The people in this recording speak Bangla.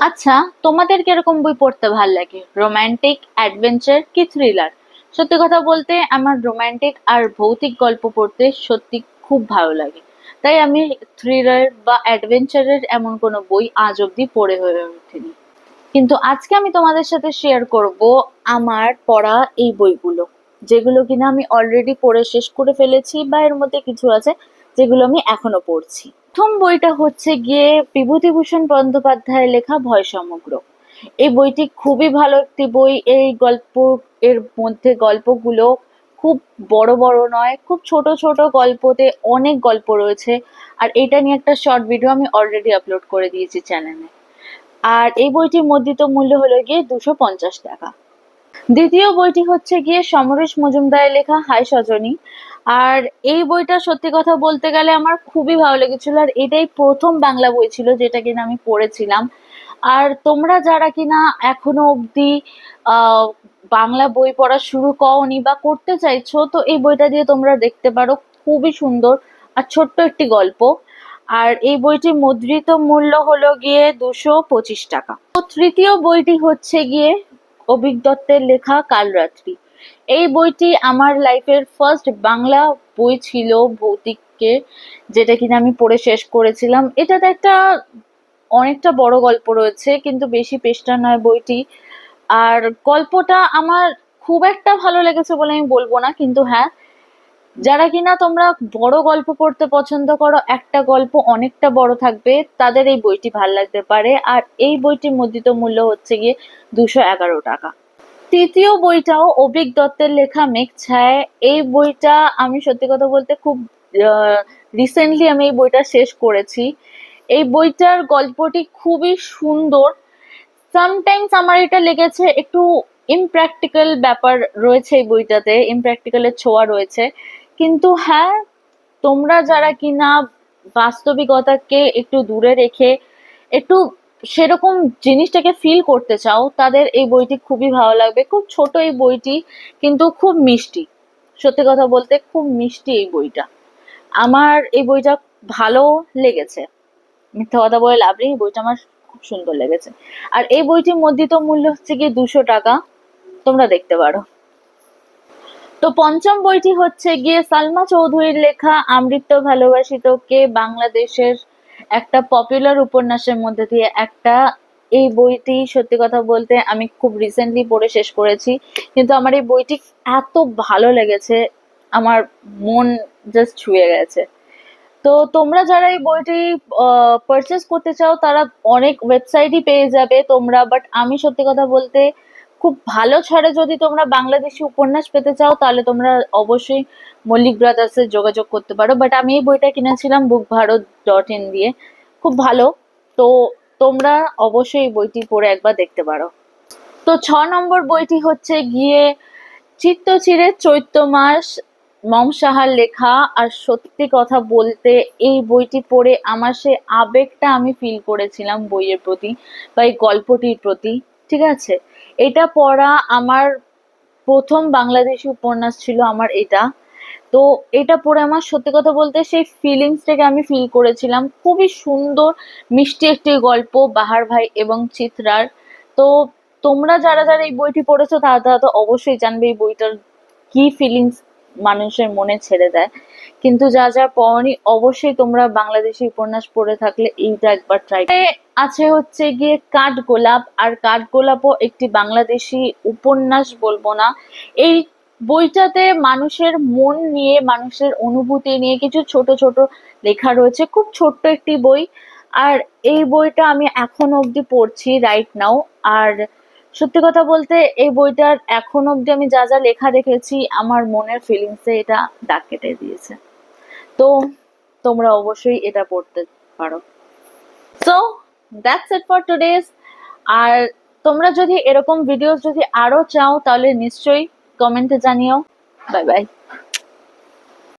আচ্ছা, তোমাদের কিরকম বই পড়তে ভাল লাগে? রোমান্টিক, অ্যাডভেঞ্চার কি থ্রিলার? সত্যি কথা বলতে আমার রোমান্টিক আর ভৌতিক গল্প পড়তে সত্যি খুব ভালো লাগে। তাই আমি থ্রিলার বা অ্যাডভেঞ্চারের এমন কোনো বই আজ অব্দি পড়ে হয়ে ওঠেনি। কিন্তু আজকে আমি তোমাদের সাথে শেয়ার করব আমার পড়া এই বইগুলো, যেগুলো কিনা আমি অলরেডি পড়ে শেষ করে ফেলেছি বা এর মধ্যে কিছু আছে যেগুলো আমি এখনো পড়ছি। প্রথম বইটা হচ্ছে গিয়ে বিভূতিভূষণ বন্দ্যোপাধ্যায়ের লেখা ভয় সমগ্র। এই বইটি খুবই ভালো একটি বই। এই গল্প এর মধ্যে গল্পগুলো খুব বড় বড় নয়, খুব ছোট ছোট গল্পতে অনেক গল্প রয়েছে। আর এটা নিয়ে একটা শর্ট ভিডিও আমি অলরেডি আপলোড করে দিয়েছি চ্যানেলে। আর এই বইটির মুদ্রিত মূল্য হলো গিয়ে 250 টাকা। দ্বিতীয় বইটি হচ্ছে গিয়ে সমরেশ মজুমদারের লেখা হাই সজনী। আর এই বইটা সত্যি কথা বলতে গেলে আমার খুবই ভালো লেগেছিল, আর এটাই প্রথম বাংলা বই ছিল যেটা কিনা আমি পড়েছিলাম। আর তোমরা যারা কিনা এখনো অবধি আহ বাংলা বই পড়া শুরু করনি বা করতে চাইছো, তো এই বইটা দিয়ে তোমরা দেখতে পারো। খুবই সুন্দর আর ছোট্ট একটি গল্প। আর এই বইটির মুদ্রিত মূল্য হলো গিয়ে 225 টাকা। তো তৃতীয় বইটি হচ্ছে গিয়ে অভিক দত্তের লেখা কালরাত্রি। এই বইটি আমার লাইফের ফার্স্ট বাংলা বই ছিল ভৌতিককে, যেটা কিনা আমি পড়ে শেষ করেছিলাম। এটাতে একটা অনেকটা বড় গল্প রয়েছে, কিন্তু বেশি পৃষ্ঠা নয় বইটি। আর গল্পটা আমার খুব একটা ভালো লেগেছে বলে আমি বলবো না, কিন্তু হ্যাঁ, যারা কিনা তোমরা বড় গল্প পড়তে পছন্দ করো, একটা গল্প অনেকটা বড় থাকবে, তাদের এই বইটি ভাল লাগতে পারে। আর এই বইটির মুদ্রিত মূল্য হচ্ছে গিয়ে 211 টাকা। তৃতীয় বইটাও অভিক দত্তের লেখা মেঘ ছায়। এই বইটা আমি সত্যি কথা বলতে খুব রিসেন্টলি আমি এই বইটা শেষ করেছি। এই বইটার গল্পটি খুবই সুন্দর। সামটাইমস আমার এটা লেগেছে একটু ইমপ্র্যাকটিক্যাল ব্যাপার রয়েছে এই বইটাতে, ইমপ্র্যাকটিক্যালের ছোঁয়া রয়েছে। কিন্তু হ্যাঁ, তোমরা যারা কিনা বাস্তবিকতাকে একটু দূরে রেখে একটু সেরকম জিনিসটাকে ফিল করতে চাও, তাদের এই বইটি খুবই ভালো লাগবে। খুব ছোট এই বইটি, কিন্তু খুব মিষ্টি। সত্যি কথা বলতে খুব মিষ্টি এই বইটা। আমার এই বইটা ভালো লেগেছে, মিথ্যা কথা বলে লাভ নেই, বইটা আমার খুব সুন্দর লেগেছে। আর এই বইটির মুদ্রিত মূল্য হচ্ছে গিয়ে 200 টাকা। তোমরা দেখতে পারো। তো পঞ্চম বইটি হচ্ছে গিয়ে সালমা চৌধুরীর লেখা আমৃত্য ভালোবাসি তোকে, বাংলাদেশের একটা পপুলার উপন্যাসের মধ্যে দিয়ে একটা। এই বইটি সত্যি কথা বলতে আমি খুব রিসেন্টলি পড়ে শেষ করেছি, কিন্তু আমার এই বইটি এত ভালো লেগেছে, আমার মন জাস্ট ছুঁয়ে গেছে। তো তোমরা যারা এই বইটি পারচেস করতে চাও, তারা অনেক ওয়েবসাইটই পেয়ে যাবে তোমরা। বাট আমি সত্যি কথা বলতে খুব ভালো ছাড়ে যদি তোমরা বাংলাদেশি উপন্যাস পেতে চাও, তাহলে তোমরা অবশ্যই মল্লিক ব্রাদার্সে যোগাযোগ করতে পারো। বাট আমি এই বইটা কিনেছিলাম bookbharat.in দিয়ে। খুব ভালো। তো তোমরা অবশ্যই এই বইটি পড়ে একবার দেখতে পারো। তো 6 নম্বর বইটি হচ্ছে গিয়ে চিত্তচিরের চৈত্র মাস, মম সাহার লেখা। আর সত্যি কথা বলতে এই বইটি পড়ে আমার সে আবেগটা আমি ফিল করেছিলাম বইয়ের প্রতি বা এই গল্পটির প্রতি। ঠিক আছে, এটা পড়া আমার প্রথম বাংলাদেশি উপন্যাস ছিল আমার এটা। তো এটা পড়ে আমার সত্যি কথা বলতে সেই ফিলিংসটাকে আমি ফিল করেছিলাম। খুবই সুন্দর মিষ্টি একটি গল্প বাহার ভাই এবং চিত্রার। তো তোমরা যারা যারা এই বইটি পড়েছো, তারা তারা তো অবশ্যই জানবে এই বইটার কি ফিলিংস মানুষের মনে ছেড়ে দেয়। কিন্তু যা যা পড়নি, অবশ্যই তোমরা বাংলাদেশি উপন্যাস পড়ে থাকলে এইটা একবার ট্রাই। আছে হচ্ছে গিয়ে কাঠগোলাপ। আর কাঠগোলাপও একটি বাংলাদেশি উপন্যাস বলবো না। এই বইটাতে মানুষের মন নিয়ে, মানুষের অনুভূতি নিয়ে কিছু ছোট ছোট লেখা রয়েছে। খুব ছোট্ট একটি বই। আর এই বইটা আমি এখন অবধি পড়ছি রাইট নাও। আর সত্যি কথা বলতে এই বইটার এখন অবধি আমি যা যা লেখা দেখেছি, আমার মনের ফিলিংসে এটা দাগ কেটে দিয়েছে। তো তোমরা অবশ্যই এটা পড়তে পারো। So that's it for today's. আর তোমরা যদি এরকম ভিডিওস যদি আরো চাও, তাহলে নিশ্চয়ই কমেন্টে জানিও। Bye bye.